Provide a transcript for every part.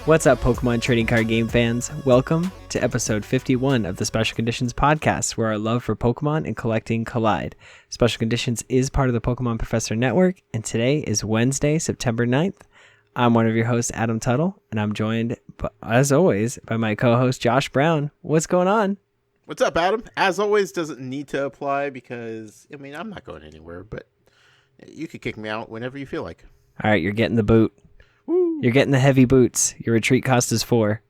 What's up, Pokemon trading card game fans? Welcome to episode 51 of the Special Conditions podcast, where our love for Pokemon and collecting collide. Special Conditions is part of the Pokemon Professor Network, and today is Wednesday, September 9th. I'm one of your hosts, Adam Tuttle, and I'm joined, as always, by my co-host, Josh Brown. What's going on? What's up, Adam? As always, doesn't need to apply because, I'm not going anywhere, but you could kick me out whenever you feel like. All right, you're getting the boot. Woo. You're getting the heavy boots. Your retreat cost is 4.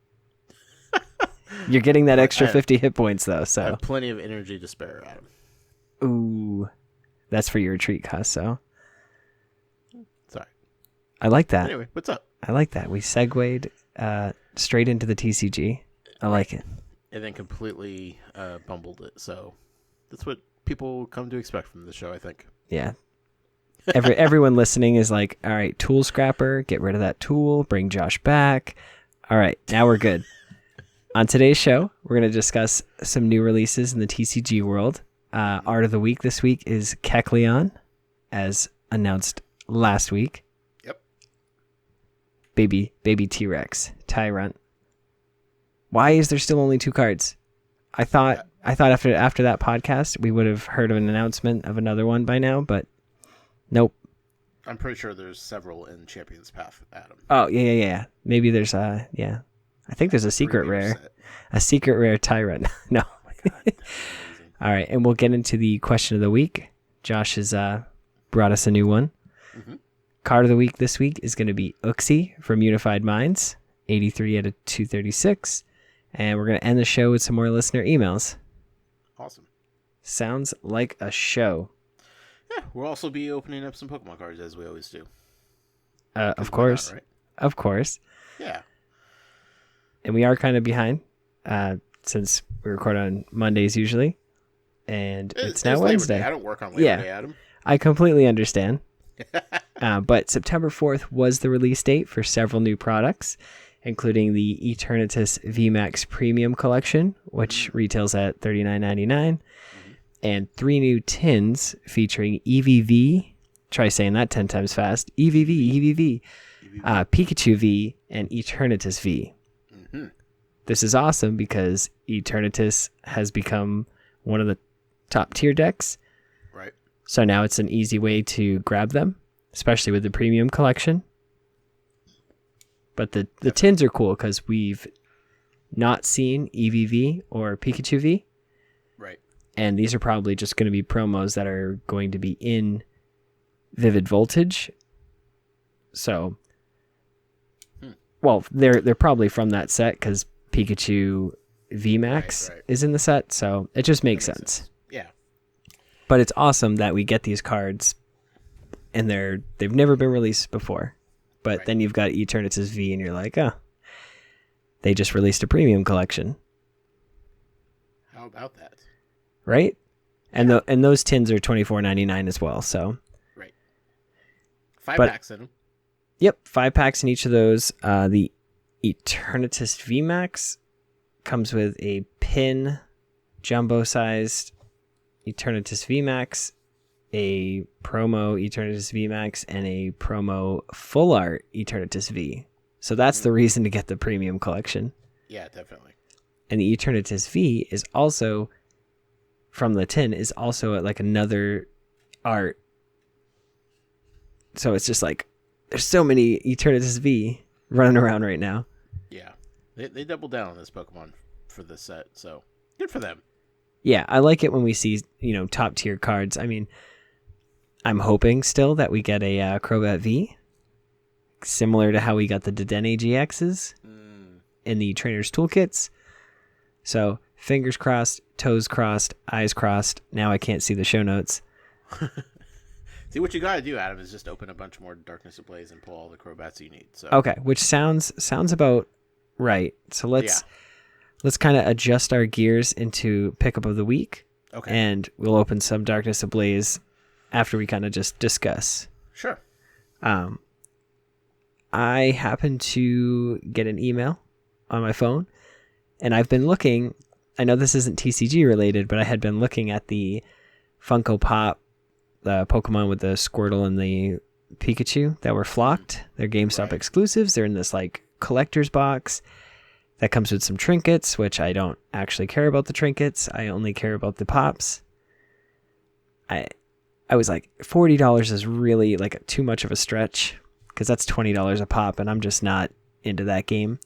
You're getting that extra 50 hit points, though. So I have plenty of energy to spare, Adam. Ooh, that's for your retreat cost, so. Sorry. I like that. Anyway, what's up? I like that. We segued straight into the TCG. I like it. And then completely bumbled it. So that's what people come to expect from the show, I think. Yeah. Everyone listening is like, all right, tool scrapper, get rid of that tool, bring Josh back. All right, now we're good. On today's show, we're going to discuss some new releases in the TCG world. Art of the week this week is Kecleon, as announced last week. Yep. Baby T-Rex, Tyrant. Why is there still only 2 cards? I thought after that podcast we would have heard of an announcement of another one by now, but nope. I'm pretty sure there's several in Champion's Path, Adam. Oh, yeah. Maybe there's I think there's a secret rare. A secret rare Tyrant. No. Oh my God. All right, and we'll get into the question of the week. Josh has brought us a new one. Mm-hmm. Card of the week this week is going to be Uxie from Unified Minds, 83 out of 236. And we're going to end the show with some more listener emails. Awesome. Sounds like a show. Yeah, we'll also be opening up some Pokemon cards as we always do. Of course. Not, right? Of course. Yeah. And we are kind of behind since we record on Mondays usually. And it's now Wednesday. I don't work on Labor Day, Adam. I completely understand. But September 4th was the release date for several new products, including the Eternatus VMAX Premium Collection, which retails at $39.99. And 3 new tins featuring EVV, try saying that 10 times fast, EVV, Pikachu V, and Eternatus V. Mm-hmm. This is awesome because Eternatus has become one of the top tier decks. Right. So now it's an easy way to grab them, especially with the premium collection. But the tins are cool because we've not seen EVV or Pikachu V. Right. And these are probably just going to be promos that are going to be in Vivid Voltage. So, well, they're probably from that set because Pikachu VMAX is in the set. So it just makes sense. Yeah. But it's awesome that we get these cards and they've never been released before. But then you've got Eternatus V and you're like, they just released a premium collection. How about that? Right? And those tins are $24.99 as well. So right. 5 packs in them. Yep, 5 packs in each of those. The Eternatus VMAX comes with a pin jumbo-sized Eternatus VMAX, a promo Eternatus VMAX, and a promo full art Eternatus V. So that's the reason to get the premium collection. Yeah, definitely. And the Eternatus V is also, from the tin, is also like another art. So it's just like, there's so many Eternatus V running around right now. Yeah. They doubled down on this Pokemon for this set, so good for them. Yeah, I like it when we see, top tier cards. I mean, I'm hoping still that we get a Crobat V, similar to how we got the Dedenne GXs in the Trainer's Toolkits. So, fingers crossed, toes crossed, eyes crossed. Now I can't see the show notes. See, what you got to do, Adam, is just open a bunch more Darkness Ablaze and pull all the Crobats you need. So okay, which sounds about right. So let's kind of adjust our gears into pickup of the week. Okay. And we'll open some Darkness Ablaze after we kind of just discuss. Sure. I happened to get an email on my phone, and I've been looking. I know this isn't TCG related, but I had been looking at the Funko Pop, the Pokemon with the Squirtle and the Pikachu that were flocked. They're GameStop exclusives. They're in this like collector's box that comes with some trinkets, which I don't actually care about the trinkets. I only care about the pops. I was like, $40 is really like too much of a stretch because that's $20 a pop, and I'm just not into that game.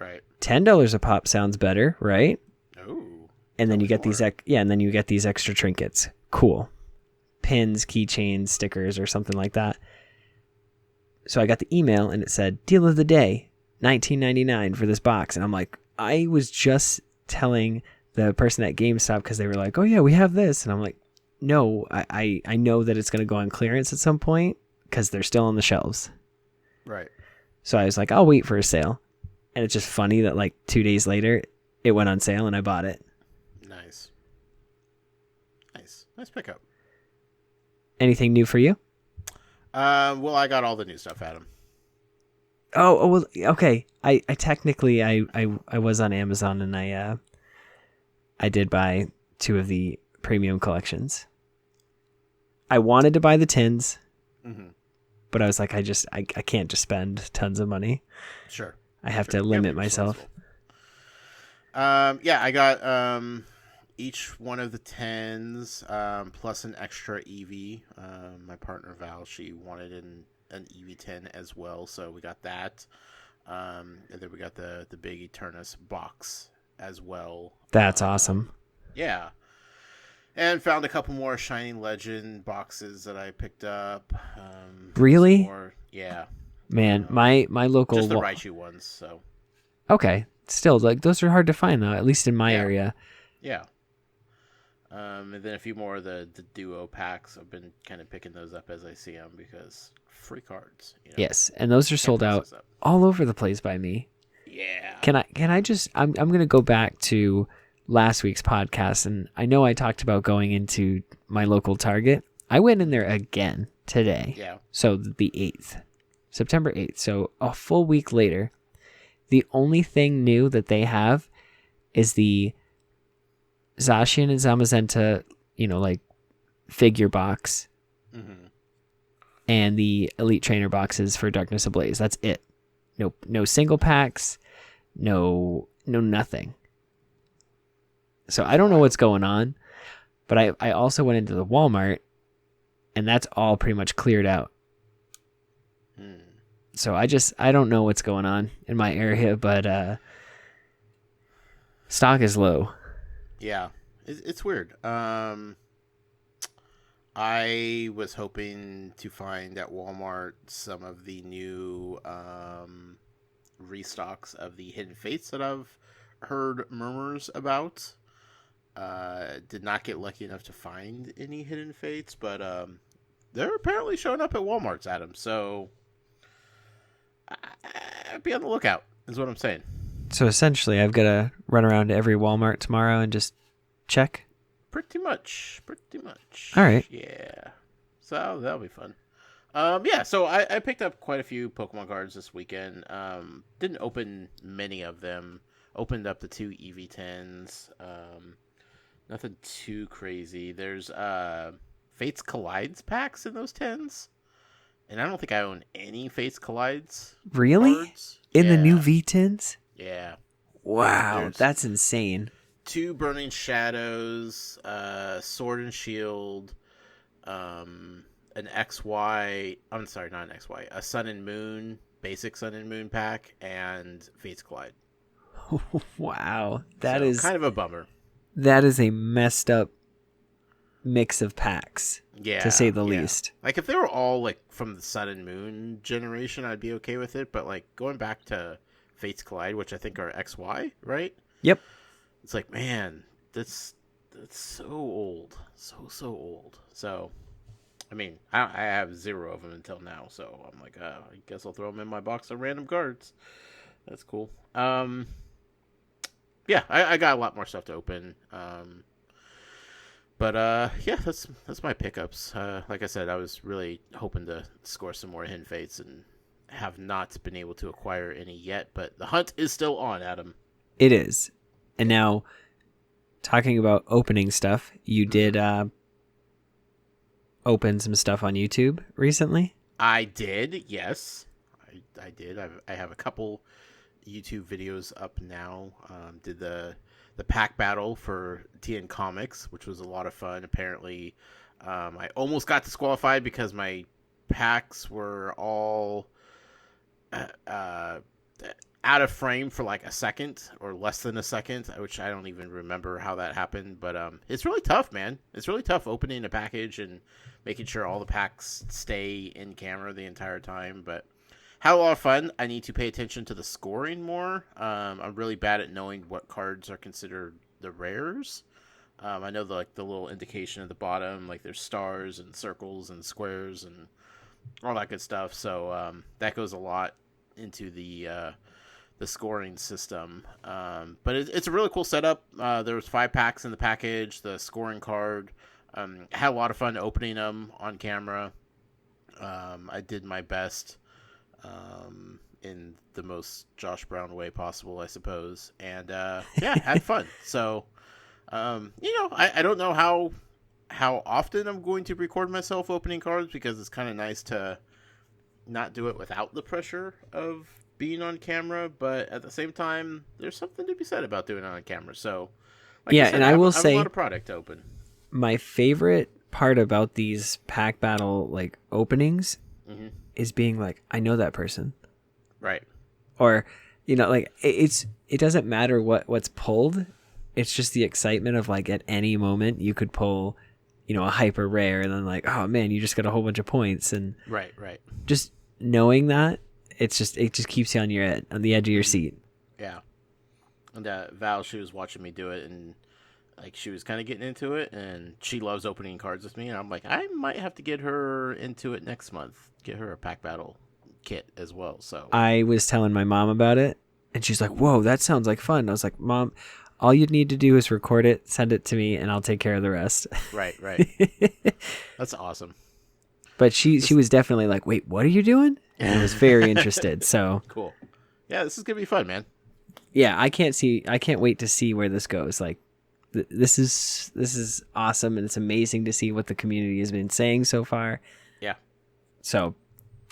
Right. $10 a pop sounds better, right? Ooh. And then you get these and then you get these extra trinkets. Cool. Pins, keychains, stickers, or something like that. So I got the email and it said, deal of the day, $19.99 for this box. And I'm like, I was just telling the person at GameStop because they were like, oh yeah, we have this. And I'm like, no, I know that it's going to go on clearance at some point because they're still on the shelves. Right. So I was like, I'll wait for a sale. And it's just funny that like 2 days later, it went on sale and I bought it. Nice. Nice pickup. Anything new for you? Well, I got all the new stuff, Adam. Oh well, okay. I technically I was on Amazon and I did buy 2 of the premium collections. I wanted to buy the tins, but I was like, I can't just spend tons of money. Sure. I have to limit myself. Yeah, I got each one of the 10s plus an extra EV. My partner Val, she wanted an EV10 as well, so we got that. And then we got the big Eternus box as well. That's awesome. Yeah. And found a couple more Shining Legend boxes that I picked up. Really? Yeah. Man, my local... Just the Raichu ones, so... Okay. Still, like, those are hard to find, though, at least in my area. Yeah. And then a few more of the duo packs. I've been kind of picking those up as I see them because free cards. You know? Yes, and those are sold out all over the place by me. Yeah. Can I just... I'm going to go back to last week's podcast, and I know I talked about going into my local Target. I went in there again today. Yeah. So the 8th. September 8th. So a full week later. The only thing new that they have is the Zacian and Zamazenta, like figure box, and the Elite Trainer boxes for Darkness Ablaze. That's it. No single packs, no nothing. So I don't know what's going on, but I also went into the Walmart, and that's all pretty much cleared out. So I don't know what's going on in my area, but stock is low. Yeah, it's weird. I was hoping to find at Walmart some of the new restocks of the Hidden Fates that I've heard murmurs about. Did not get lucky enough to find any Hidden Fates, but they're apparently showing up at Walmart's, Adam. So be on the lookout, is what I'm saying. So essentially, I've got to run around to every Walmart tomorrow and just check? Pretty much. All right. Yeah. So that'll be fun. Yeah, so I picked up quite a few Pokemon cards this weekend. Didn't open many of them. Opened up the 2 EV10s. Nothing too crazy. There's Fates Collides packs in those 10s. And I don't think I own any Fates Collides. Really? Cards. In the new V10s? Yeah. Wow, that's insane. 2 Burning Shadows, Sword and Shield, an XY, I'm sorry, not an XY, a Sun and Moon, basic Sun and Moon pack, and Fates Collide. Wow, that is kind of a bummer. That is a messed up mix of packs, to say the least. Like, if they were all, like, from the Sun and Moon generation, I'd be okay with it, but, like, going back to Fates Collide, which I think are XY, right? Yep. It's like, man, that's so old. So old. So, I mean, I have 0 of them until now, so I'm like, I guess I'll throw them in my box of random cards. That's cool. Yeah, I got a lot more stuff to open. But yeah, that's my pickups. Like I said, I was really hoping to score some more Hidden Fates and have not been able to acquire any yet, but the hunt is still on, Adam. It is. And now, talking about opening stuff, you did open some stuff on YouTube recently? I did, yes. I I did. I have a couple YouTube videos up now. Did the pack battle for TN Comics, which was a lot of fun. Apparently, I almost got disqualified because my packs were all out of frame for like a second or less than a second, which I don't even remember how that happened. But it's really tough, man. It's really tough opening a package and making sure all the packs stay in camera the entire time. But had a lot of fun. I need to pay attention to the scoring more. I'm really bad at knowing what cards are considered the rares. I know the little indication at the bottom, like there's stars and circles and squares and all that good stuff. So that goes a lot into the scoring system. But it's a really cool setup. There was 5 packs in the package, the scoring card. Had a lot of fun opening them on camera. I did my best in the most Josh Brown way possible, I suppose. And yeah, had fun. So, I don't know how often I'm going to record myself opening cards, because it's kind of nice to not do it without the pressure of being on camera, but at the same time, there's something to be said about doing it on camera. So, like yeah, I said, and I will have say a lot of product to open. My favorite part about these pack battle like openings is being like, I know that person, right? Or like it doesn't matter what's pulled. It's just the excitement of like at any moment you could pull, a hyper rare, and then like, oh man, you just got a whole bunch of points, and right. Just knowing that, it just keeps you on the edge of your seat. Yeah. And Val, she was watching me do it, and like she was kind of getting into it, and she loves opening cards with me, and I'm like, I might have to get her into it next month. Get her a pack battle kit as well. So I was telling my mom about it, and she's like, "Whoa, that sounds like fun." I was like, "Mom, all you'd need to do is record it, send it to me, and I'll take care of the rest." Right. That's awesome. But she was definitely like, "Wait, what are you doing?" And I was very interested. So cool. Yeah, this is gonna be fun, man. Yeah, I can't wait to see where this goes. Like, this is awesome, and it's amazing to see what the community has been saying so far. Yeah. So,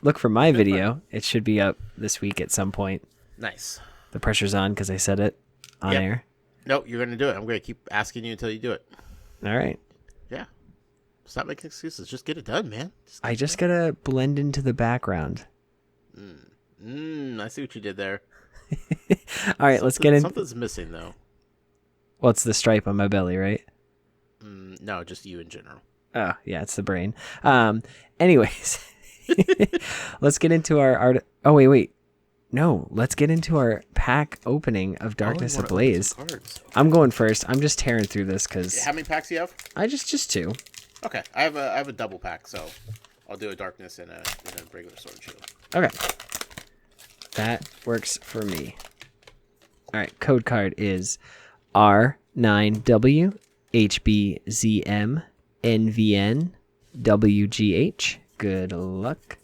look for my video. Fun. It should be up this week at some point. Nice. The pressure's on because I said it on air. No, you're gonna do it. I'm gonna keep asking you until you do it. All right. Yeah. Stop making excuses. Just get it done, man. I just gotta blend into the background. I see what you did there. All right, let's get in. Something's missing though. Well, it's the stripe on my belly, right? No, just you in general. Oh, yeah, it's the brain. Anyways, let's get into our art. Oh, wait. No, let's get into our pack opening of Darkness Ablaze. I'm going first. I'm just tearing through this because. How many packs do you have? I just 2. Okay, I have a double pack, so I'll do a Darkness and a regular Sword and Shield. Okay, that works for me. All right, code card is R9W HBZM NVN WGH. Good luck.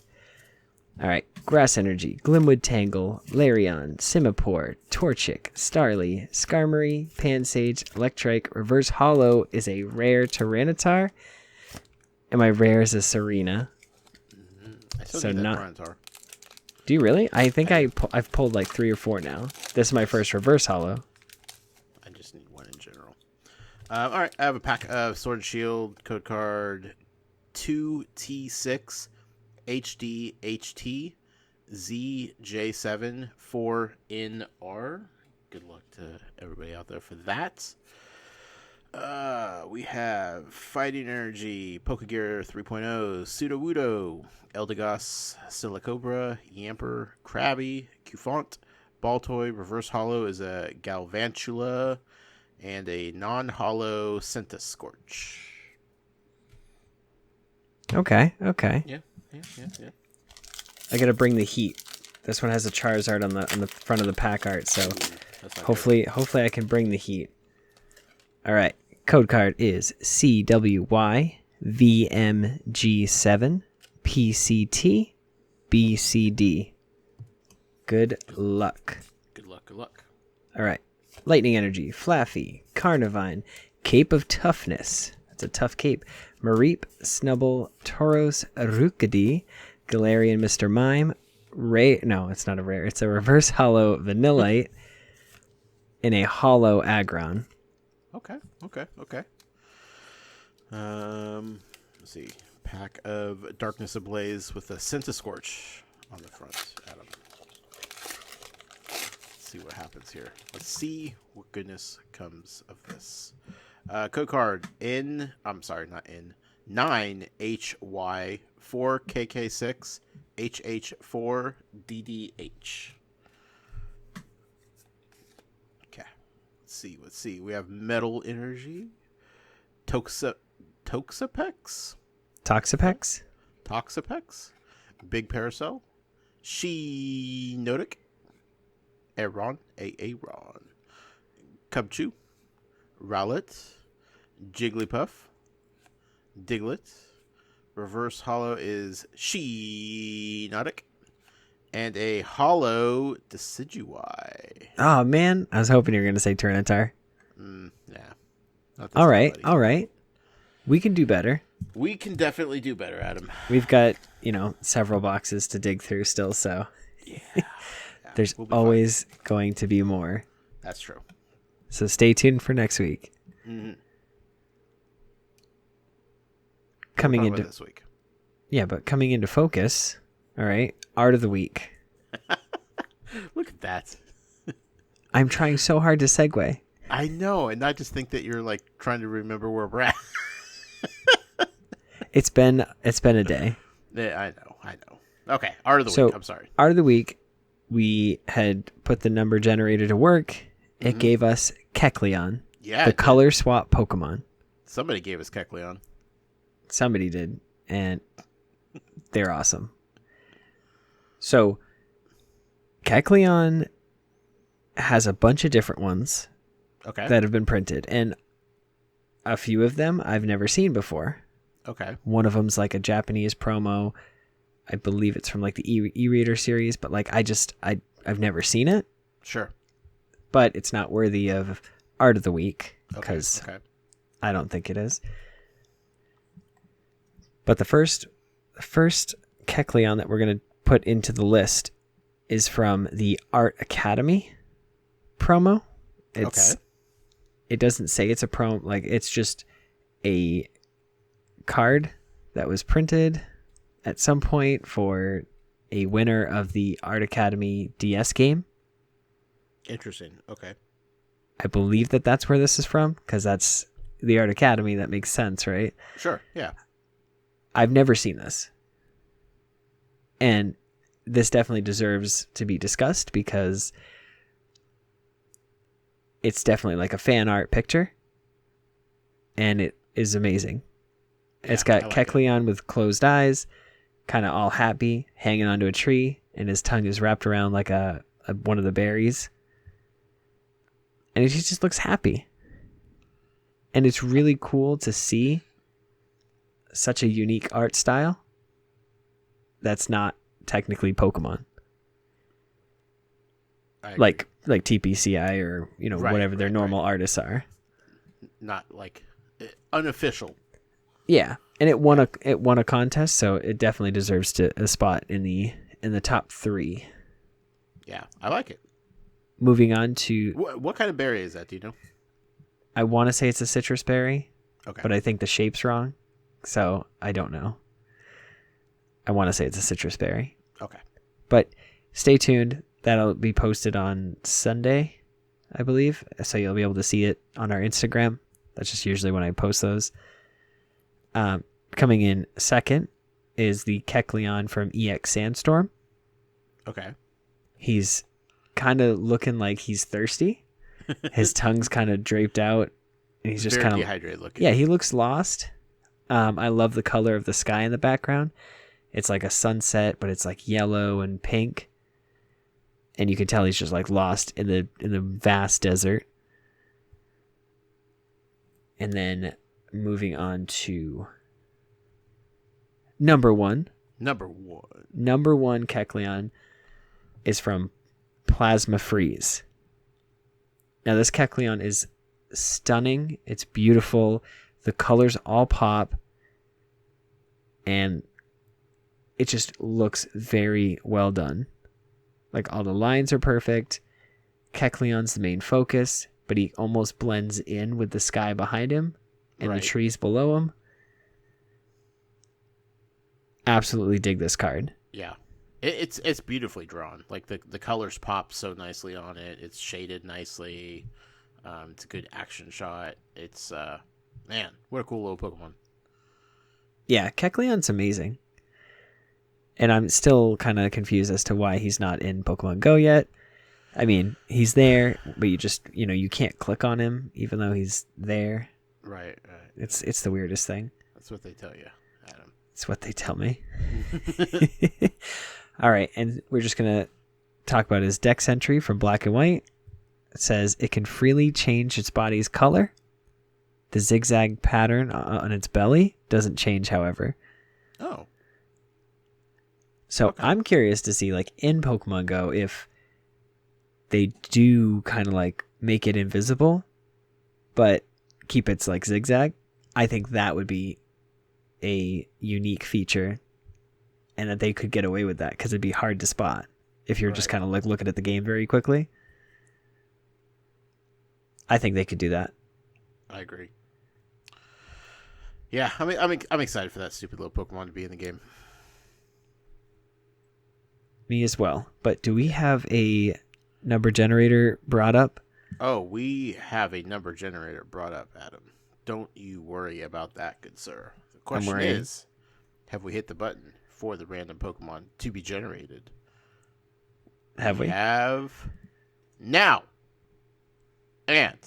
All right, Grass Energy, Glimwood Tangle, Larion, Simipour, Torchic, Starly, Skarmory, Pansage, Electrike. Reverse Hollow is a rare Tyranitar, and my rare is a Serena. I still need that Tyranitar. Do you really? I think I've pulled like 3 or 4 now. This is my first Reverse Hollow. I just need one in general. All right, I have a pack of Sword and Shield, code card 2T6 HDHT ZJ7 4NR. Good luck to everybody out there for that. We have Fighting Energy, Pokegear 3.0, Sudowoodo, Eldegoss, Silicobra, Yamper, Krabby, Cufant, Baltoy. Reverse Hollow is a Galvantula, and a non-hollow Centiskorch. Okay. Yeah. I gotta bring the heat. This one has a Charizard on the front of the pack art, so hopefully I can bring the heat. All right, code card is CWY VMG7 PCT BCD. Good luck. Good luck. All right, Lightning Energy, Flaffy, Carnivine, Cape of Toughness. That's a tough cape. Mareep, Snubble, Tauros, Arukadi, Galarian Mr. Mime, rare. No, it's not a rare. It's a reverse hollow Vanillite in a hollow Aggron. Okay. Let's see. Pack of Darkness Ablaze with a Scorch on the front, Adam. Let's see what happens here. Let's see what goodness comes of this. Code card N. I'm sorry, not N. 9HY 4KK6 HH4 DDH. Okay. Let's see. We have Metal Energy. Toxapex. Big Parasol. Notic. Aaron. Cubchoo. Rowlet. Jigglypuff. Diglett. Reverse hollow is Notic. And a hollow Decidueye. Oh, man. I was hoping you were going to say Tyranitar. Yeah. All right. We can do better. We can definitely do better, Adam. We've got, several boxes to dig through still, so yeah. There's always going to be more. That's true. So stay tuned for next week. Mm-hmm. Coming into this week. Yeah, but coming into focus, all right, art of the week. Look at that. I'm trying so hard to segue. I know, and I just think that you're like trying to remember where we're at. It's been a day. Yeah, I know. Okay, art of the week. I'm sorry. Art of the week. We had put the number generator to work. It gave us Kecleon. Yeah. The color swap Pokemon. Somebody gave us Kecleon. Somebody did, and they're awesome. So, Kecleon has a bunch of different ones that have been printed, and a few of them I've never seen before. Okay. One of them's like a Japanese promo. I believe it's from like the e-reader series, but like I've never seen it. Sure. But it's not worthy of art of the week because I don't think it is. But the first Kecleon that we're going to put into the list is from the Art Academy promo. It doesn't say it's a promo, like it's just a card that was printed at some point for a winner of the Art Academy DS game. Interesting. Okay. I believe that that's where this is from because that's the Art Academy. That makes sense, right? Sure. Yeah. I've never seen this. And this definitely deserves to be discussed because it's definitely like a fan art picture. And it is amazing. Yeah, it's got Kecleon with closed eyes, kind of all happy, hanging onto a tree, and his tongue is wrapped around like a one of the berries. And he just looks happy. And it's really cool to see such a unique art style that's not technically Pokemon. Like TPCI or whatever their normal artists are. Not like unofficial. Yeah, and it won a contest, so it definitely deserves a spot in the top 3. Yeah, I like it. Moving on to what kind of berry is that? Do you know? I want to say it's a citrus berry. Okay, but I think the shape's wrong, so I don't know. I want to say it's a citrus berry. Okay, but stay tuned. That'll be posted on Sunday, I believe, so you'll be able to see it on our Instagram. That's just usually when I post those. Coming in second is the Kecleon from EX Sandstorm. Okay. He's kind of looking like he's thirsty. His tongue's kind of draped out, and he's just kind of dehydrated looking. Yeah, he looks lost. I love the color of the sky in the background. It's like a sunset, but it's like yellow and pink, and you can tell he's just like lost in the vast desert. And then moving on to number one Kecleon is from Plasma Freeze. Now this Kecleon is stunning. It's beautiful. The colors all pop. And it just looks very well done. Like all the lines are perfect. Kecleon's the main focus, but he almost blends in with the sky behind him and the trees below him. Absolutely dig this card. Yeah. It's beautifully drawn. Like the colors pop so nicely on it. It's shaded nicely. It's a good action shot. It's man, what a cool little Pokemon. Yeah, Kecleon's amazing. And I'm still kind of confused as to why he's not in Pokemon Go yet. I mean, he's there, but you can't click on him even though he's there. Right. It's the weirdest thing. That's what they tell you, Adam. It's what they tell me. All right, and we're just going to talk about his dex entry from Black and White. It says it can freely change its body's color. The zigzag pattern on its belly doesn't change, however. Oh. So I'm curious to see, like, in Pokemon Go, if they do kind of, like, make it invisible, but keep its, like, zigzag. I think that would be a unique feature, and that they could get away with that, because it'd be hard to spot if you're just kind of, like, looking at the game very quickly. I think they could do that. I agree. Yeah, I'm excited for that stupid little Pokemon to be in the game. Me as well. But do we have a number generator brought up? Oh, we have a number generator brought up, Adam. Don't you worry about that, good sir. The question is, have we hit the button for the random Pokemon to be generated? Have we? We have now. And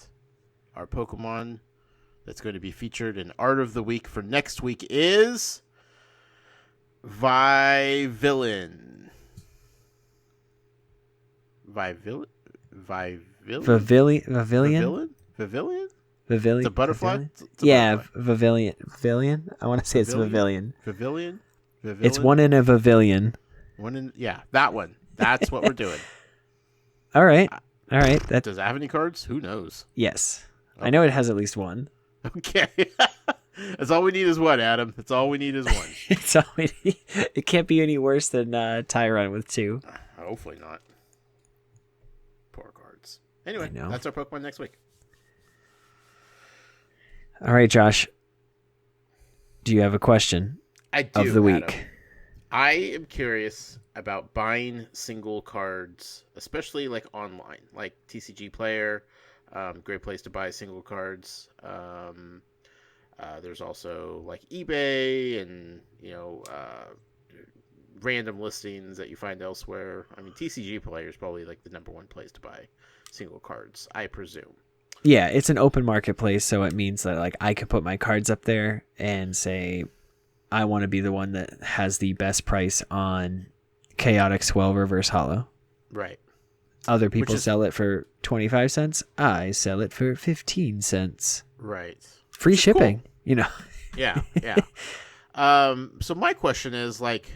our Pokemon that's going to be featured in Art of the Week for next week is Vivillon. Vivillon? Vivillon? Vivillon? The butterfly? Vivillon. I want to say it's Vivillon. Vivillon? It's one in a Vivillon. That one. That's what we're doing. All right. Does it have any cards? Who knows? Yes. Okay. I know it has at least one. Okay. That's all we need is one, Adam. That's all we need is one. It's all we need. It can't be any worse than Tyron with 2. Hopefully not. Poor cards. Anyway, that's our Pokemon next week. All right, Josh. Do you have a question? I do, of the week? Adam. I am curious about buying single cards, especially like online, like TCG Player. Great place to buy single cards. There's also like eBay and random listings that you find elsewhere. I mean, TCG Player is probably like the number one place to buy single cards, I presume. Yeah, it's an open marketplace, so it means that like I could put my cards up there and say I want to be the one that has the best price on Chaotic Swell Reverse Hollow. Right. Other people sell it for 25 cents. I sell it for 15 cents. Right. Free shipping, cool. Yeah. So my question is like,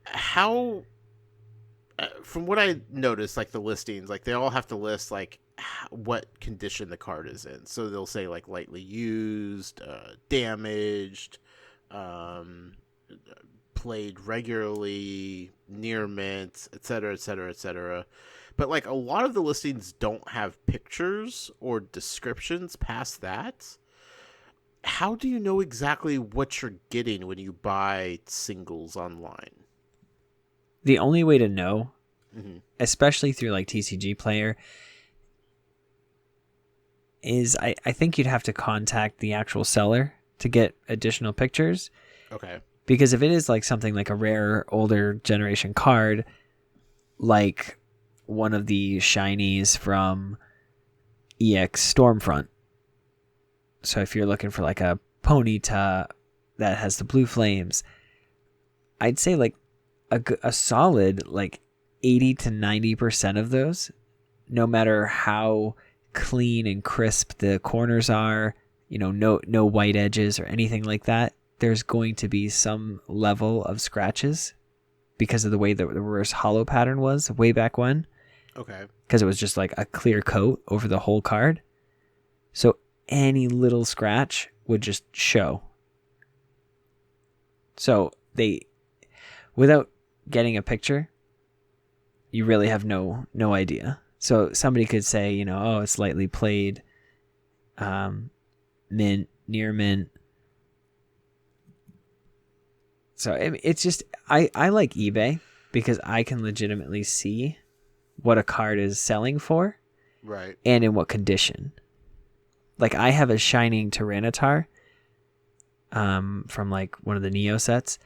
how, from what I noticed, like the listings, like they all have to list like what condition the card is in. So they'll say like lightly used, damaged, played regularly, near mint, etc., etc., etc. But like a lot of the listings don't have pictures or descriptions past that. How do you know exactly what you're getting when you buy singles online? The only way to know, especially through like TCG Player, is I think you'd have to contact the actual seller to get additional pictures. Okay. Because if it is like something like a rare older generation card, like one of the shinies from EX Stormfront. So if you're looking for like a Ponyta that has the blue flames, I'd say like a solid like 80 to 90% of those, no matter how clean and crisp the corners are, no white edges or anything like that, there's going to be some level of scratches because of the way the reverse hollow pattern was way back when. Okay. Because it was just like a clear coat over the whole card. So any little scratch would just show. So without getting a picture, you really have no idea. So somebody could say, you know, oh, it's lightly played, mint, near mint. So it's just, I like eBay because I can legitimately see what a card is selling for. Right. And in what condition. Like I have a Shining Tyranitar from like one of the Neo sets.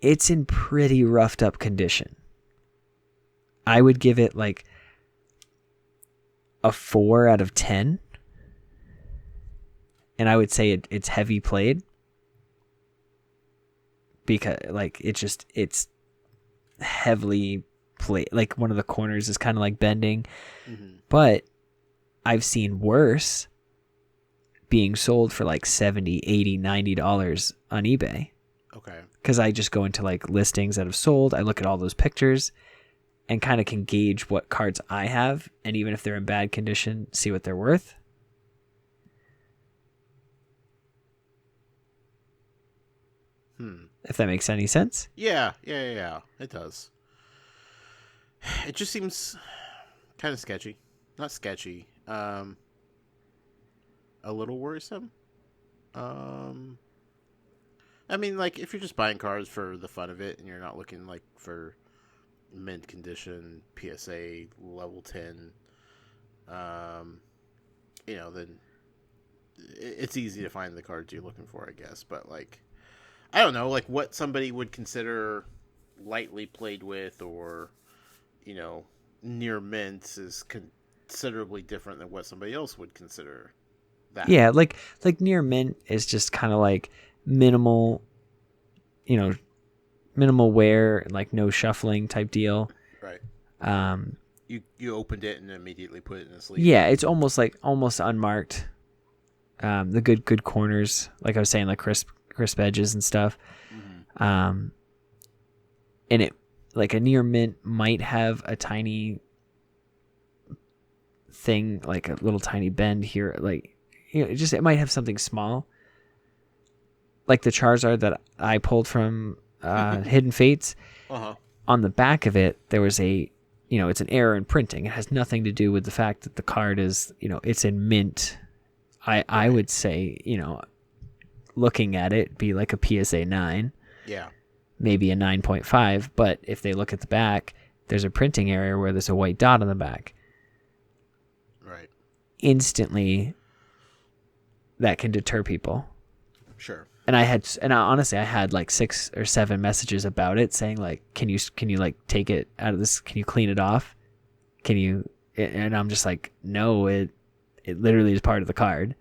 It's in pretty roughed up condition. I would give it like a 4 out of 10. And I would say it's heavy played. Because like it's heavily played. Like one of the corners is kind of like bending. Mm-hmm. But I've seen worse being sold for like $70, $80, $90 on eBay. Okay. Because I just go into like listings that have sold. I look at all those pictures and kind of can gauge what cards I have. And even if they're in bad condition, see what they're worth. If that makes any sense. Yeah. It does. It just seems kind of sketchy. Not sketchy. A little worrisome. I mean, like, if you're just buying cards for the fun of it and you're not looking, like, for mint condition, PSA, level 10, you know, then it's easy to find the cards you're looking for, I guess. But, like, I don't know, like, what somebody would consider lightly played with or, you know, near mint is considerably different than what somebody else would consider that. Yeah, like near mint is just kind of like minimal, you know, minimal wear, like no shuffling type deal. Right. You opened it and immediately put it in the sleeve. Yeah, it's almost unmarked. The good corners, like I was saying, like crisp edges and stuff. Mm-hmm. And it, like a near mint might have a tiny thing, like a little tiny bend here, like, you know, it might have something small, like the Charizard that I pulled from Hidden Fates. Uh-huh. On the back of it, there was a, you know, it's an error in printing. It has nothing to do with the fact that the card is, you know, it's in mint. I would say, you know, looking at it, be like a PSA 9. Yeah. Maybe a 9.5. But if they look at the back, there's a printing error where there's a white dot on the back. Right. Instantly, that can deter people. Sure. And honestly, I had like 6 or 7 messages about it saying like, can you like take it out of this? Can you clean it off? Can you? And I'm just like, no, it literally is part of the card.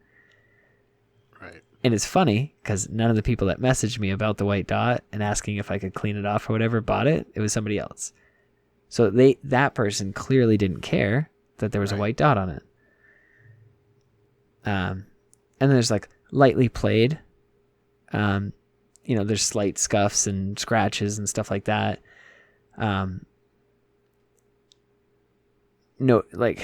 Right. And it's funny because none of the people that messaged me about the white dot and asking if I could clean it off or whatever bought it. It was somebody else. So that person clearly didn't care that there was a white dot on it. And there's like lightly played. You know, there's slight scuffs and scratches and stuff like that. No, like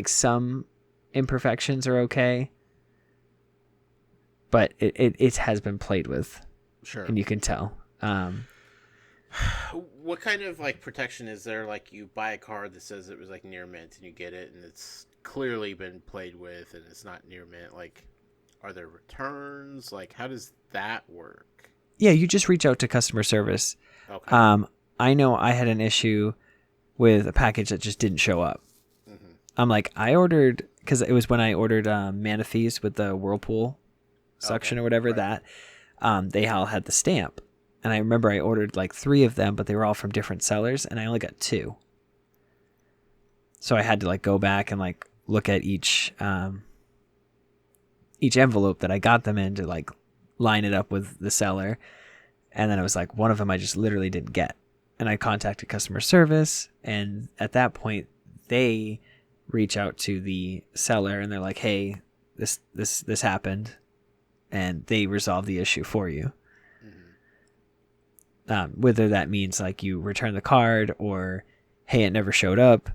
some imperfections are okay, but it has been played with. Sure. And you can tell. What kind of like protection is there? Like you buy a card that says it was like near mint and you get it and it's clearly been played with and it's not near mint. Like, are there returns? Like, how does that work? Yeah, you just reach out to customer service. Okay. I know I had an issue with a package that just didn't show up. Mm-hmm. I'm like, I ordered, because it was when I ordered Manaphy's with the Whirlpool suction or whatever, that they all had the stamp. And I remember I ordered like 3 of them, but they were all from different sellers, and I only got 2. So I had to like go back and like look at each envelope that I got them in to like line it up with the seller. And then it was like one of them I just literally didn't get. And I contacted customer service, and at that point they reach out to the seller and they're like, hey, this happened, and they resolve the issue for you. Mm-hmm. Whether that means like you return the card or, hey, it never showed up,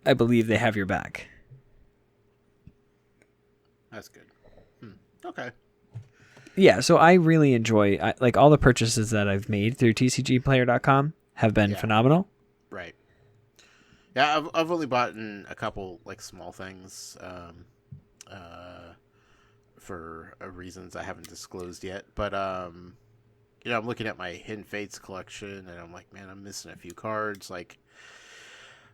I believe they have your back. That's good. Okay. Yeah, so I really enjoy like all the purchases that I've made through tcgplayer.com have been phenomenal. Right. Yeah, I've only bought a couple like small things for reasons I haven't disclosed yet, but I'm looking at my Hidden Fates collection and I'm like, man, I'm missing a few cards. Like,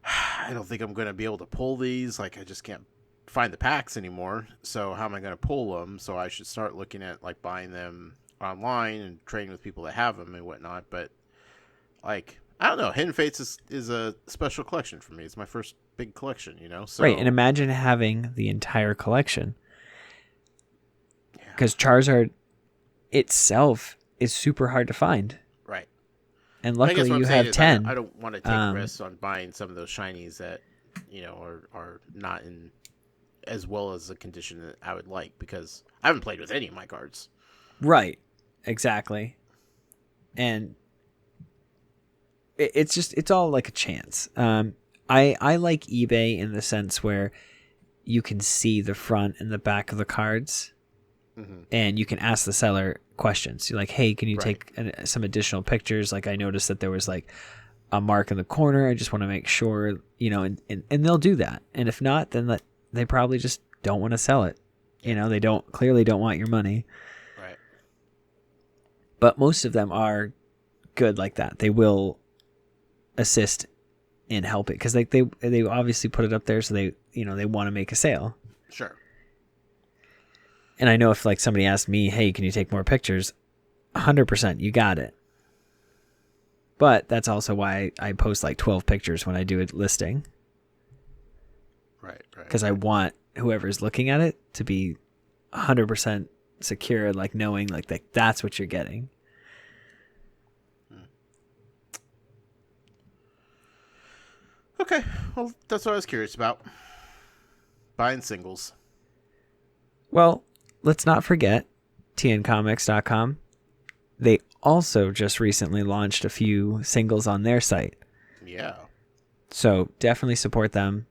I don't think I'm going to be able to pull these. Like, I just can't find the packs anymore. So how am I going to pull them? So I should start looking at like buying them online and trading with people that have them and whatnot. But like, I don't know. Hidden Fates is a special collection for me. It's my first big collection, So, right, and imagine having the entire collection. Because Charizard itself is super hard to find. Right. And luckily you have 10. I don't want to take risks on buying some of those shinies that, are not in as well as the condition that I would like, because I haven't played with any of my cards. Right. Exactly. And it's all like a chance. I like eBay in the sense where you can see the front and the back of the cards, and you can ask the seller questions. You're like, hey, can you take some additional pictures? Like, I noticed that there was like a mark in the corner. I just want to make sure, and they'll do that. And if not, then they probably just don't want to sell it. They clearly don't want your money. Right. But most of them are good like that. They will assist in helping, because like they obviously put it up there, so they want to make a sale. Sure. And I know if like somebody asked me, hey, can you take more pictures? 100%, you got it. But that's also why I post like 12 pictures when I do a listing. Right. Because I want whoever's looking at it to be 100% secure, like knowing like that's what you're getting. Okay, well, that's what I was curious about. Buying singles. Well, let's not forget tncomics.com. They also just recently launched a few singles on their site. Yeah. So definitely support them.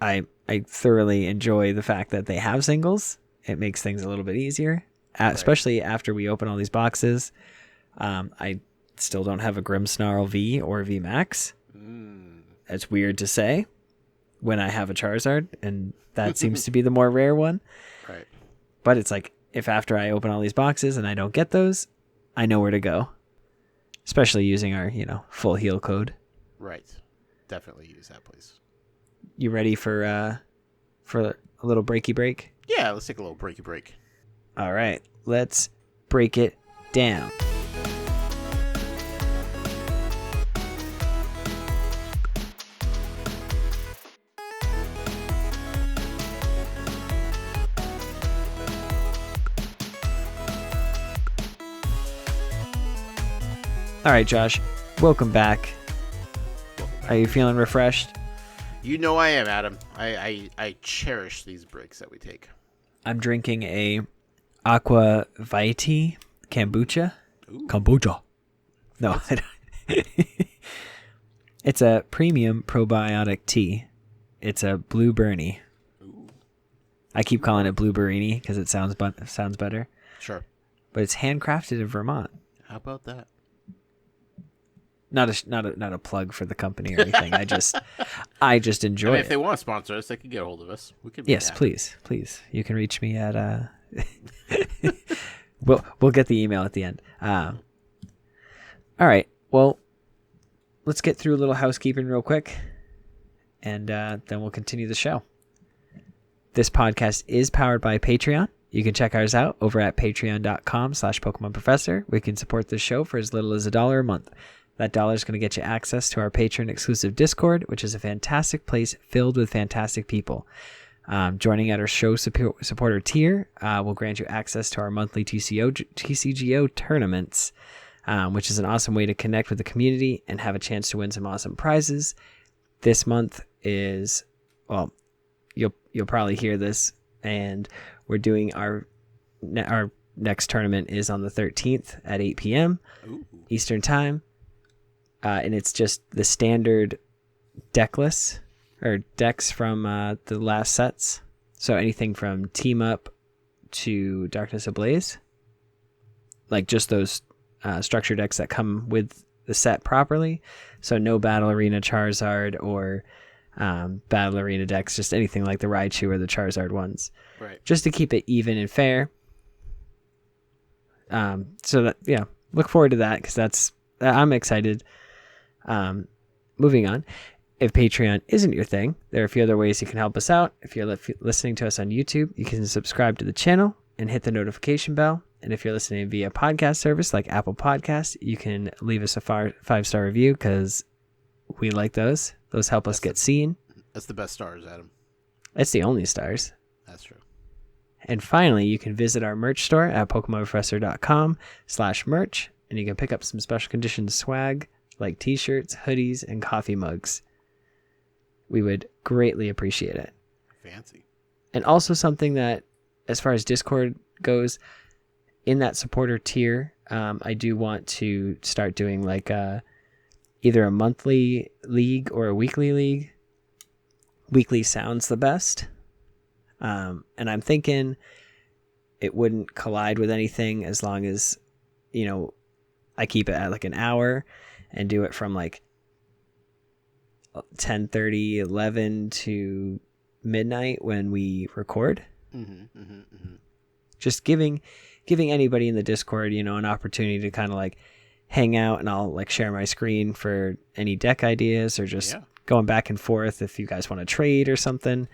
I thoroughly enjoy the fact that they have singles. It makes things a little bit easier, especially after we open all these boxes. I still don't have a Grimmsnarl V or V Max. It's weird to say when I have a Charizard, and that seems to be the more rare one. Right. But it's like, if after I open all these boxes and I don't get those, I know where to go. Especially using our, full heal code. Right. Definitely use that, please. You ready for a little breaky break? Yeah, let's take a little breaky break. All right, let's break it down. All right, Josh, welcome back. Are you feeling refreshed? You know I am, Adam. I cherish these breaks that we take. I'm drinking a Aqua Vitae kombucha. Ooh. Kombucha. No, I don't. It's a premium probiotic tea. It's a Blue Bernie. Ooh. I keep calling it Blue Berini because it sounds better. Sure. But it's handcrafted in Vermont. How about that? Not a plug for the company or anything. I just enjoy it. If they want to sponsor us, they can get a hold of us. We can. Yes, please. You can reach me at. We'll get the email at the end. All right. Well, let's get through a little housekeeping real quick, and then we'll continue the show. This podcast is powered by Patreon. You can check ours out over at patreon.com/PokemonProfessor. We can support this show for as little as $1 a month. That $1 is going to get you access to our patron exclusive Discord, which is a fantastic place filled with fantastic people. Joining at our show supporter tier will grant you access to our monthly TCGO tournaments, which is an awesome way to connect with the community and have a chance to win some awesome prizes. This month is, well, you'll probably hear this, and we're doing our next tournament is on the 13th at 8 p.m. Ooh. Eastern Time. And it's just the standard decks from the last sets. So anything from Team Up, to Darkness Ablaze. Like just those structure decks that come with the set properly. So no Battle Arena Charizard or Battle Arena decks, just anything like the Raichu or the Charizard ones. Right. Just to keep it even and fair. So that, yeah, look forward to that because I'm excited. Moving on. If Patreon isn't your thing, there are a few other ways you can help us out. If you're listening to us on YouTube, you can subscribe to the channel and hit the notification bell. And if you're listening via podcast service like Apple Podcasts, you can leave us a 5-star review because we like those. Those help us get seen. That's the best stars, Adam. It's the only stars. That's true. And finally, you can visit our merch store at PokemonProfessor.com/merch, and you can pick up some special conditions swag like t-shirts, hoodies, and coffee mugs. We would greatly appreciate it. Fancy. And also something that, as far as Discord goes, in that supporter tier, I do want to start doing like either a monthly league or a weekly league. Weekly sounds the best. And I'm thinking it wouldn't collide with anything as long as, I keep it at like an hour and do it from like 10:30, 11 to midnight when we record. Just giving anybody in the Discord, an opportunity to kind of like hang out, and I'll like share my screen for any deck ideas or just going back and forth if you guys want to trade or something.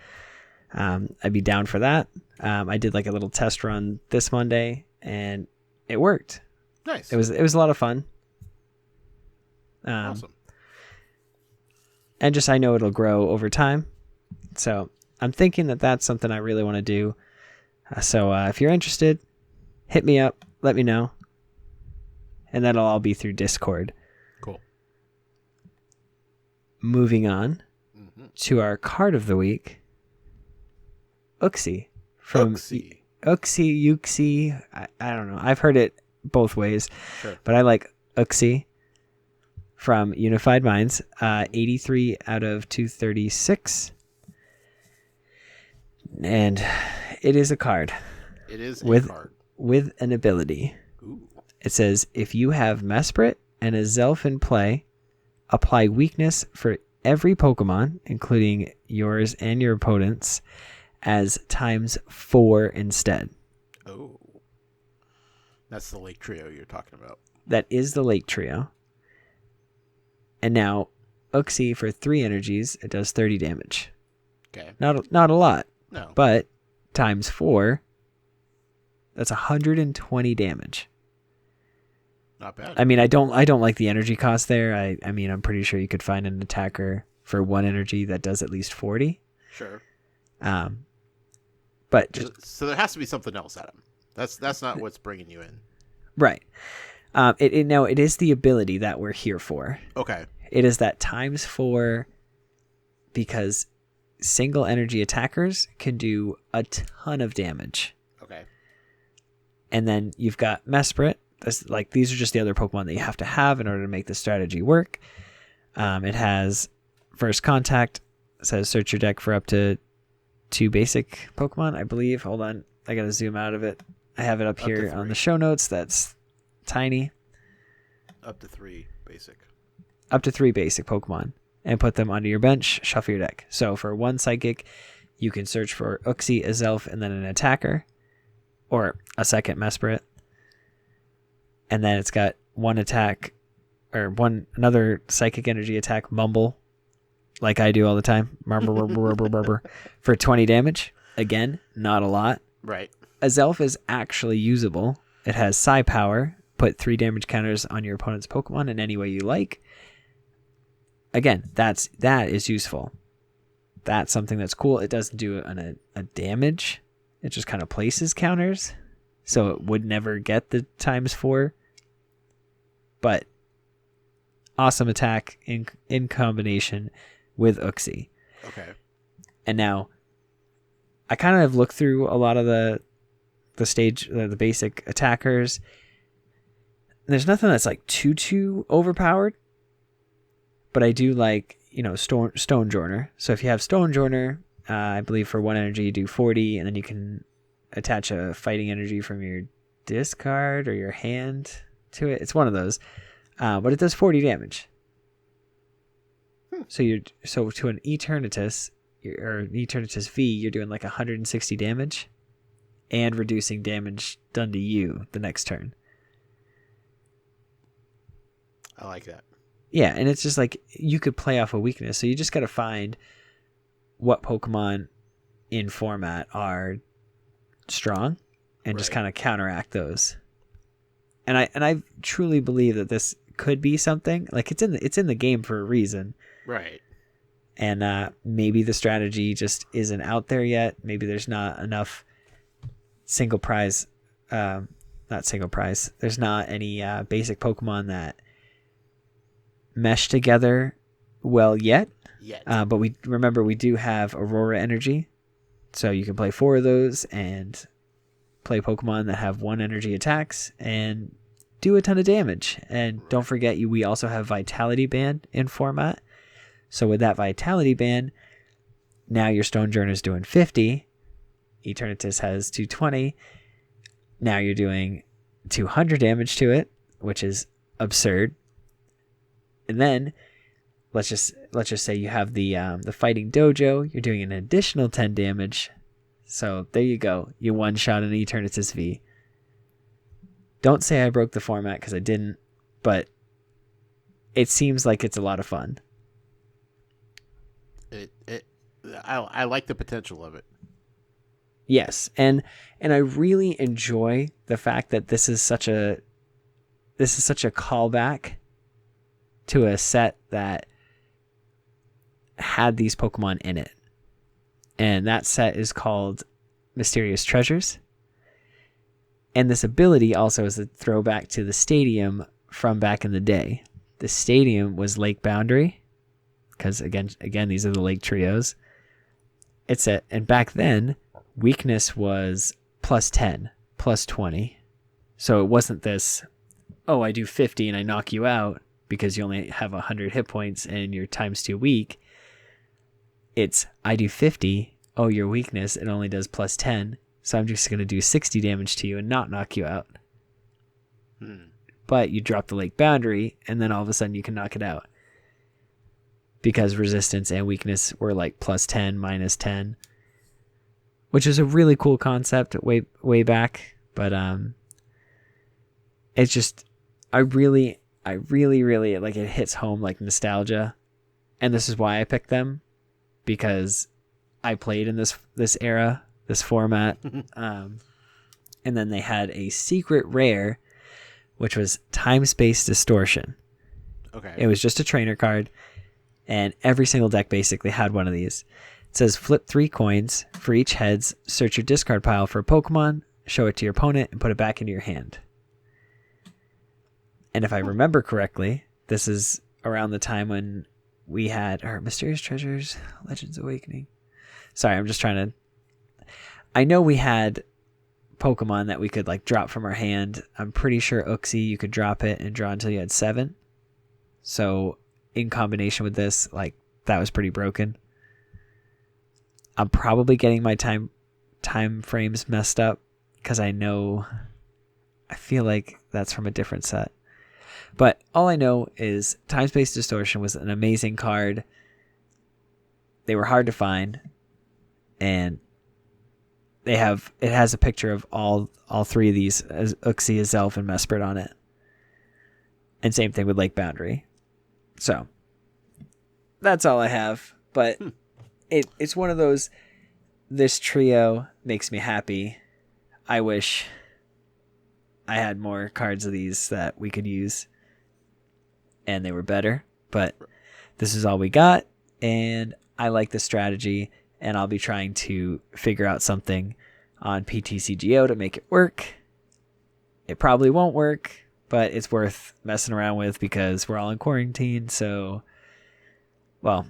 I'd be down for that. I did like a little test run this Monday and it worked. Nice. It was a lot of fun. Awesome. And just, I know it'll grow over time. So I'm thinking that that's something I really want to do. So if you're interested, hit me up, let me know. And that'll all be through Discord. Cool. Moving on to our card of the week. Uxie. From Uxie. I don't know. I've heard it both ways. Sure. But I like Uxie from Unified Minds. 83 out of 236. And it is a card. It is a card. With an ability. Ooh. It says, if you have Mesprit and a Zelf in play, apply weakness for every Pokemon, including yours and your opponent's, as ×4 instead. Oh. That's the Lake Trio you're talking about. That is the Lake Trio. And now, Uxie for 3 energies, it does 30 damage. Okay. Not a lot. No. But ×4, that's 120 damage. Not bad. I mean, I don't like the energy cost there. I mean, I'm pretty sure you could find an attacker for 1 energy that does at least 40. Sure. But just, so there has to be something else, Adam. That's not what's bringing you in. Right. It is the ability that we're here for. Okay. It is that ×4 because single energy attackers can do a ton of damage. Okay. And then you've got Mesprit. These are just the other Pokemon that you have to have in order to make the strategy work. It has First Contact. It says search your deck for up to 2 basic Pokemon, I believe. Hold on. I got to zoom out of it. I have it up here on the show notes. That's tiny. Up to 3 basic. Up to 3 basic Pokemon. And put them onto your bench. Shuffle your deck. So for 1 Psychic, you can search for Uxie, a Zelf, and then an attacker. Or a second Mesprit. And then it's got 1 attack. Or another Psychic Energy attack, Mumble. Like I do all the time. For 20 damage. Again, not a lot. Right. A Zelf is actually usable. It has Psi Power. Put 3 damage counters on your opponent's Pokemon in any way you like. Again, that is useful. That's something that's cool. It doesn't do a damage. It just kind of places counters. So it would never get the ×4. But awesome attack in combination with Uxie. Okay. And now, I kind of have looked through a lot of the basic attackers. There's nothing that's like too overpowered. But I do like, Stonejourner. So if you have Stonejourner, I believe for 1 energy you do 40, and then you can attach a fighting energy from your discard or your hand to it. It's one of those. But it does 40 damage. So to an Eternatus or an Eternatus V, you're doing like 160 damage and reducing damage done to you the next turn. I like that. Yeah, and it's just like you could play off a weakness. So you just got to find what Pokemon in format are strong and just kind of counteract those. And I truly believe that this could be something. Like it's in the game for a reason. Right. And maybe the strategy just isn't out there yet. Maybe there's not enough single prize, not single prize. There's not any basic Pokemon that mesh together well yet. But we do have Aurora Energy. So you can play 4 of those and play Pokemon that have 1 energy attacks and do a ton of damage. And don't forget, we also have Vitality Band in format. So with that Vitality Band, now your Stonejourner is doing 50. Eternatus has 220. Now you're doing 200 damage to it, which is absurd. And then let's just say you have the Fighting Dojo. You're doing an additional 10 damage. So there you go. You one-shot an Eternatus V. Don't say I broke the format because I didn't, but it seems like it's a lot of fun. I like the potential of it. Yes, and I really enjoy the fact that this is such a callback to a set that had these Pokemon in it. And that set is called Mysterious Treasures. And this ability also is a throwback to the stadium from back in the day. The stadium was Lake Boundary, because again, these are the Lake Trios. And back then, weakness was +10, +20. So it wasn't this, oh, I do 50 and I knock you out because you only have 100 hit points and you're ×2 weak. It's, I do 50, oh, your weakness, it only does +10, so I'm just going to do 60 damage to you and not knock you out. But you drop the Lake Boundary, and then all of a sudden you can knock it out. Because resistance and weakness were like +10, -10. Which is a really cool concept way back. But it's just, I really, like, it hits home like nostalgia. And this is why I picked them. Because I played in this era, this format. And then they had a secret rare, which was Time-Space Distortion. Okay. It was just a trainer card, and every single deck basically had one of these. It says flip 3 coins. For each heads, search your discard pile for a Pokemon, show it to your opponent, and put it back into your hand. And if I remember correctly, this is around the time when we had our Mysterious Treasures, Legends Awakening. Sorry, I'm just trying to... I know we had Pokemon that we could like drop from our hand. I'm pretty sure Uxie, you could drop it and draw until you had 7. So in combination with this, like, that was pretty broken. I'm probably getting my time frames messed up because I feel like that's from a different set. But all I know is Time-Space Distortion was an amazing card. They were hard to find, and it has a picture of all 3 of these, as Uxie, Azelf, and Mesprit on it. And same thing with Lake Boundary. So that's all I have. But it's one of those, this trio makes me happy. I wish I had more cards of these that we could use and they were better, but this is all we got, and I like the strategy, and I'll be trying to figure out something on PTCGO to make it work. It probably won't work, but it's worth messing around with because we're all in quarantine, so, well,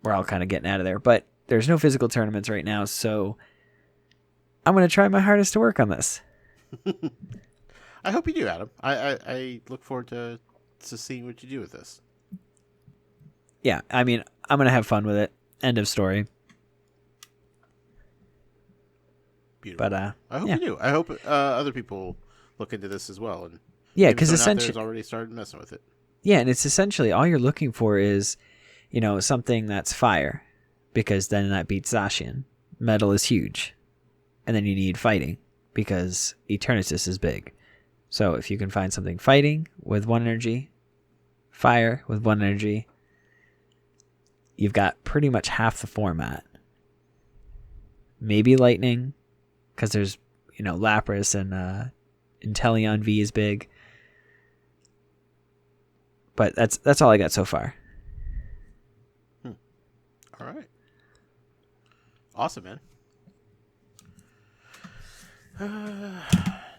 we're all kind of getting out of there, but there's no physical tournaments right now, so I'm going to try my hardest to work on this. I hope you do, Adam. I look forward to seeing what you do with this. Yeah, I mean, I'm going to have fun with it. End of story. Beautiful. But I hope you do. I hope other people look into this as well. And yeah, maybe because someone out there essentially, has already started messing with it. yeah, and it's essentially all you're looking for is, something that's fire, because then that beats Zacian. Metal is huge, and then you need fighting because Eternatus is big. So if you can find something fighting with 1 energy, fire with 1 energy, you've got pretty much half the format. Maybe lightning, because there's Lapras and Inteleon V is big. But that's all I got so far. All right. Awesome, man. Do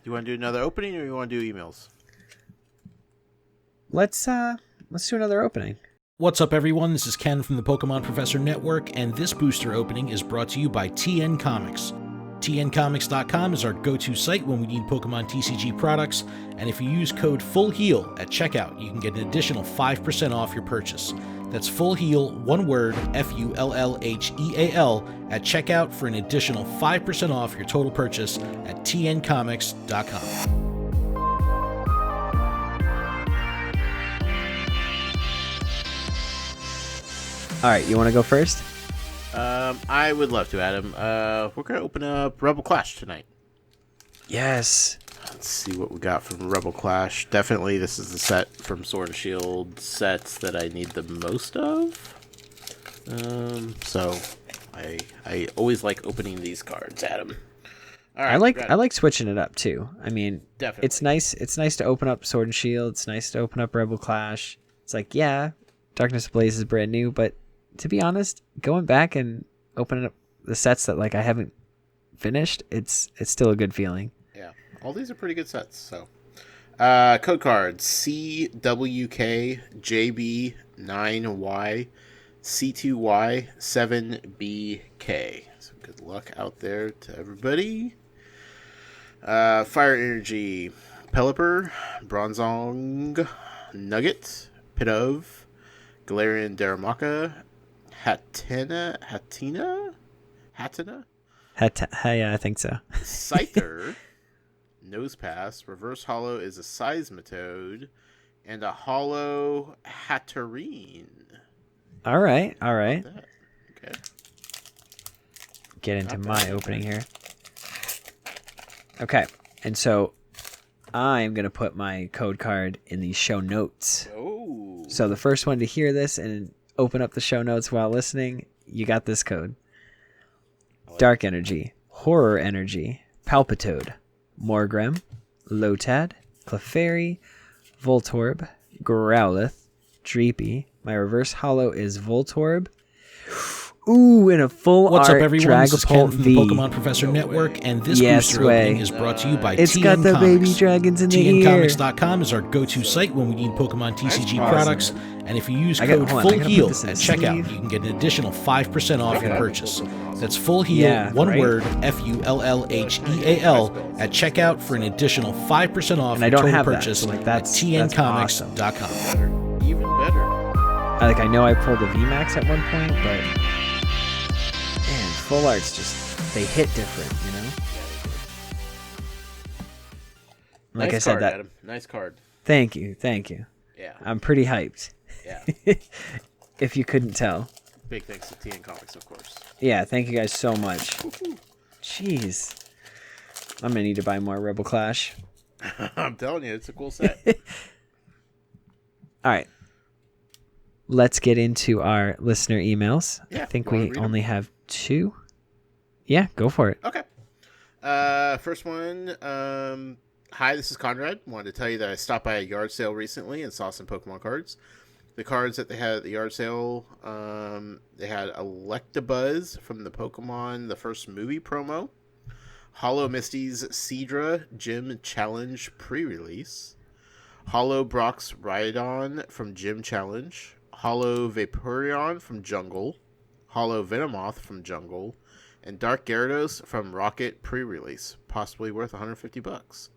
you want to do another opening, or you want to do emails? Let's do another opening. What's up, everyone? This is Ken from the Pokemon Professor Network, and this booster opening is brought to you by TN Comics. TNComics.com is our go-to site when we need Pokemon TCG products, and if you use code FULLHEAL at checkout, you can get an additional 5% off your purchase. That's FULLHEAL, one word, FULLHEAL, at checkout for an additional 5% off your total purchase at TNComics.com. All right, you want to go first? I would love to, Adam. We're going to open up Rebel Clash tonight. Yes. Let's see what we got from Rebel Clash. Definitely, this is the set from Sword and Shield sets that I need the most of. So I always like opening these cards, Adam. All right, I like switching it up too. I mean, definitely. It's nice to open up Sword and Shield. It's nice to open up Rebel Clash. It's like, yeah, Darkness Ablaze is brand new, but to be honest, going back and opening up the sets that I haven't finished, it's still a good feeling. Yeah, all these are pretty good sets. So, code cards: CWKJB9Y C2Y 7BK. So good luck out there to everybody. Fire Energy: Pelipper, Bronzong, Nugget, Pidove, Galarian Darumaka, Hatenna? Yeah, I think so. Scyther, Nosepass, Reverse Hollow is a Seismitoad, and a Hollow Hatterene. All right. Okay. Get into my opening here. Okay, and so I'm going to put my code card in the show notes. Oh. So the first one to hear this and open up the show notes while listening, you got this code. Dark Energy, Horror Energy, Palpitoad, Morgrem, Lotad, Clefairy, Voltorb, Growlithe, Dreepy. My reverse hollow is Voltorb. Ooh, in a full What's art up, everyone? This is Ken Dragapult from V. the Pokemon Professor Network, and this Yes booster way. opening is brought to you by It's TN got the Comics. baby dragons in the ear. TNComics.com is our go-to site when we need Pokemon TCG products, and if you use code hold on, I gotta put FULLHEAL this in at a checkout, sleeve. you can get an additional 5% off your purchase. That's FULLHEAL, Yeah, one right? word, FULLHEAL, at checkout for an additional 5% off And I your don't total have that, purchase so, at that's TNComics.com. Even better. I know I pulled a VMAX at one point, but man, full arts they hit different, Like nice I said, card, that. Adam. Nice card. Thank you. Yeah. I'm pretty hyped. Yeah. If you couldn't tell. Big thanks to TN Comics, of course. Yeah, thank you guys so much. Jeez. I'm going to need to buy more Rebel Clash. I'm telling you, it's a cool set. All right. Let's get into our listener emails. Yeah, I think you wanna we read 'em? only have 2. Yeah, go for it. Okay. First one. Hi, this is Conrad. Wanted to tell you that I stopped by a yard sale recently and saw some Pokemon cards. The cards that they had at the yard sale, they had Electabuzz from the Pokemon, the first movie promo, Hollow Misty's Seadra Gym Challenge pre-release, Hollow Brock's Rhydon from Gym Challenge, Hollow Vaporeon from Jungle, Hollow Venomoth from Jungle, and Dark Gyarados from Rocket pre-release, possibly worth $150.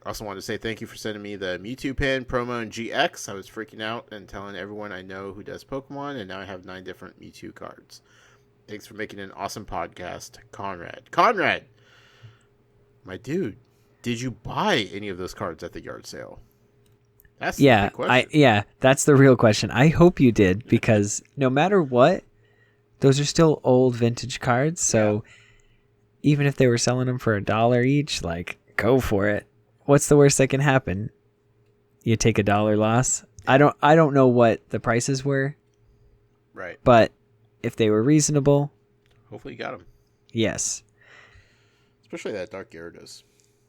I also wanted to say thank you for sending me the Mewtwo pin, promo, and GX. I was freaking out and telling everyone I know who does Pokemon, and now I have 9 different Mewtwo cards. Thanks for making an awesome podcast, Conrad. Conrad! My dude, did you buy any of those cards at the yard sale? That's the big question. That's the real question. I hope you did, because no matter what, those are still old vintage cards. So even if they were selling them for $1 each, like, go for it. What's the worst that can happen? You take $1 loss. I don't know what the prices were. Right. But if they were reasonable, hopefully you got them. Yes. Especially that Dark Gyarados.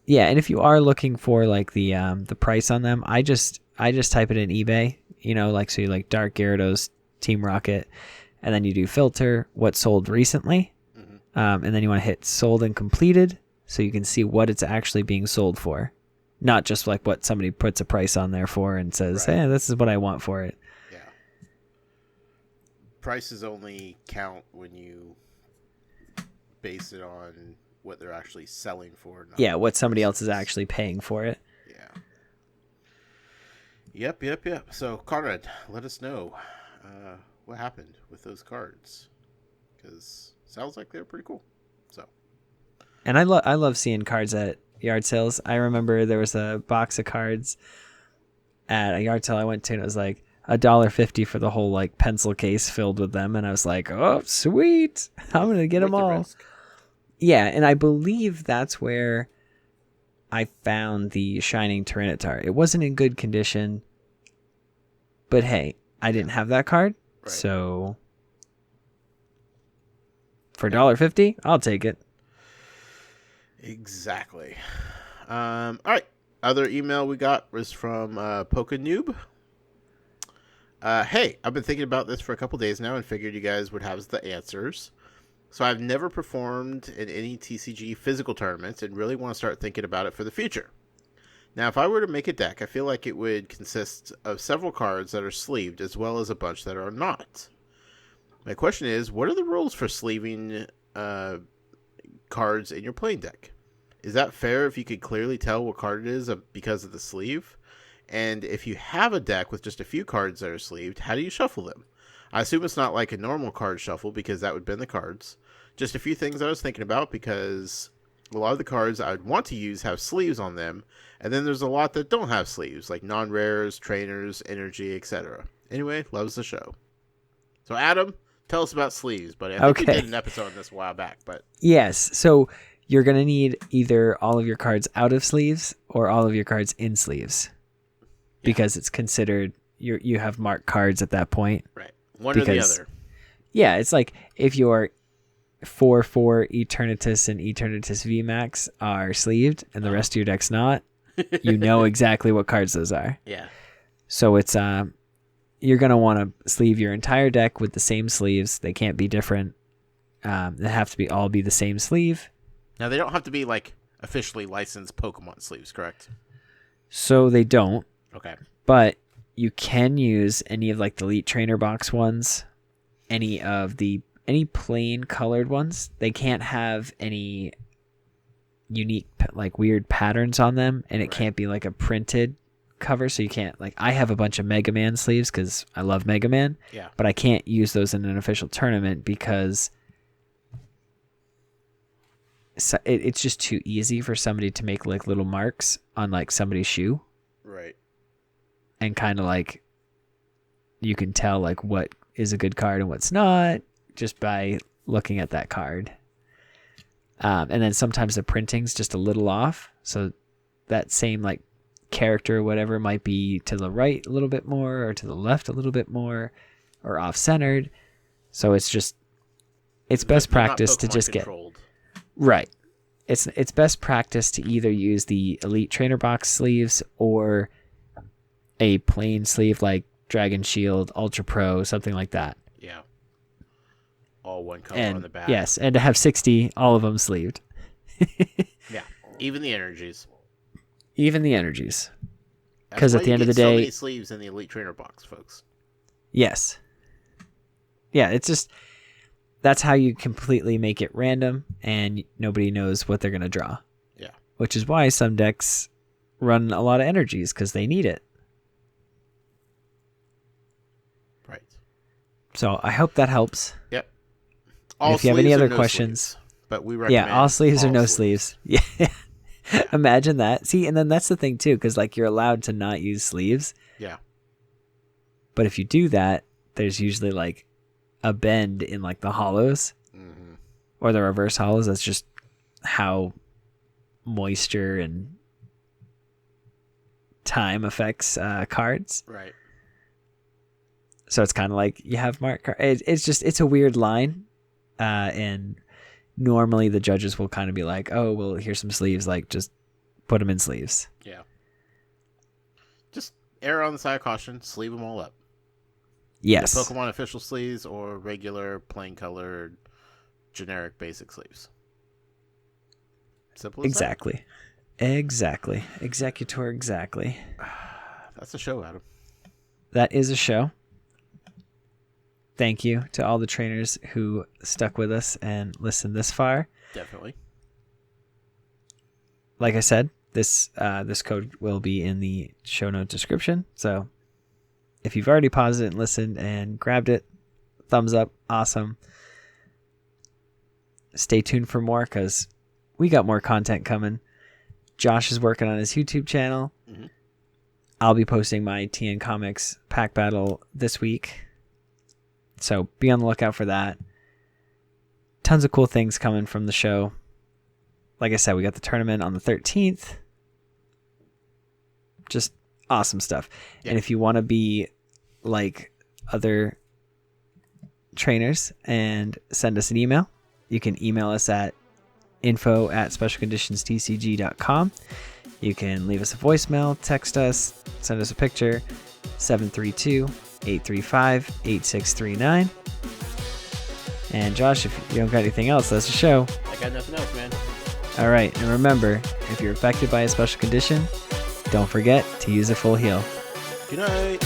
Yeah, and if you are looking for like the price on them, I just type it in eBay, so you like Dark Gyarados, Team Rocket, and then you do filter what sold recently, and then you want to hit sold and completed, so you can see what it's actually being sold for, not just like what somebody puts a price on there for and says, "Hey, this is what I want for it." Yeah. Prices only count when you base it on what they're actually selling for. What somebody else is actually paying for it. Yeah. Yep. So, Conrad, let us know what happened with those cards, because sounds like they're pretty cool. So, and I love seeing cards at yard sales. I remember there was a box of cards at a yard sale I went to, and it was like $1.50 for the whole like pencil case filled with them, and I was like, oh, sweet, I'm gonna get them all. Yeah, and I believe that's where I found the Shining Tyranitar. It wasn't in good condition, but hey, I didn't have that card, so for $1.50, I'll take it. Exactly. All right. Other email we got was from Pokenoob. Hey, I've been thinking about this for a couple days now and figured you guys would have the answers. So I've never performed in any TCG physical tournaments and really want to start thinking about it for the future. Now, if I were to make a deck, I feel like it would consist of several cards that are sleeved as well as a bunch that are not. My question is, what are the rules for sleeving cards in your playing deck? Is that fair if you could clearly tell what card it is because of the sleeve? And if you have a deck with just a few cards that are sleeved, how do you shuffle them? I assume it's not like a normal card shuffle, because that would bend the cards. Just a few things I was thinking about, because a lot of the cards I would want to use have sleeves on them, and then there's a lot that don't have sleeves, like non-rares, trainers, energy, etc. Anyway, loves the show. So Adam, tell us about sleeves, buddy. I think you did an episode on this a while back, but yes. So you're gonna need either all of your cards out of sleeves or all of your cards in sleeves, because it's considered you have marked cards at that point. Right. One or the other. Yeah, it's like if your 4/4 Eternatus and Eternatus VMAX are sleeved and the rest of your deck's not, you know exactly what cards those are. Yeah. So it's you're gonna want to sleeve your entire deck with the same sleeves. They can't be different. They have to all be the same sleeve. Now they don't have to be like officially licensed Pokemon sleeves, correct? So they don't. Okay. But you can use any of like the Elite Trainer box ones, any plain colored ones. They can't have any unique like weird patterns on them, and it can't be like a printed cover, so you can't, like, I have a bunch of Mega Man sleeves because I love Mega Man, but I can't use those in an official tournament because it's just too easy for somebody to make like little marks on like somebody's shoe. Right. And kind of like you can tell like what is a good card and what's not just by looking at that card. And then sometimes the printing's just a little off. So that same like character or whatever might be to the right a little bit more or to the left a little bit more or off-centered. So it's best practice to just controlled. Right. It's best practice to either use the Elite Trainer box sleeves or a plain sleeve like Dragon Shield, Ultra Pro, something like that. Yeah. All one color on the back. Yes, and to have 60, all of them sleeved. Yeah, even the energies. Even the energies. Because at the end of the day, so many sleeves in the Elite Trainer box, folks. Yes. Yeah, it's just that's how you completely make it random, and nobody knows what they're going to draw. Yeah. Which is why some decks run a lot of energies, because they need it. Right. So I hope that helps. Yep. If you have any other questions, sleeves, but we recommend all sleeves or no sleeves. Yeah. Imagine that. See, and then that's the thing too, because like you're allowed to not use sleeves. Yeah. But if you do that, there's usually like a bend in like the hollows or the reverse hollows. That's just how moisture and time affects cards. Right. So it's kind of like you have marked cards. It's a weird line. And normally the judges will kind of be like, oh, well, here's some sleeves. Like, just put them in sleeves. Yeah. Just err on the side of caution. Sleeve them all up. Yes. The Pokemon official sleeves or regular plain colored generic basic sleeves. Simple as exactly. Exactly. Executor exactly. That's a show, Adam. That is a show. Thank you to all the trainers who stuck with us and listened this far. Definitely. Like I said, this code will be in the show note description. So if you've already paused it and listened and grabbed it, thumbs up. Awesome. Stay tuned for more because we got more content coming. Josh is working on his YouTube channel. Mm-hmm. I'll be posting my TN Comics pack battle this week. So be on the lookout for that. Tons of cool things coming from the show. Like I said, we got the tournament on the 13th. Just awesome stuff. Yeah. And if you want to be like other trainers and send us an email, you can email us at info@specialconditionstcg.com. You can leave us a voicemail, text us, send us a picture, 732-835-8639. And Josh, if you don't got anything else, that's the show. I got nothing else, man. All right. And remember, if you're affected by a special condition, don't forget to use a full heal. Good night.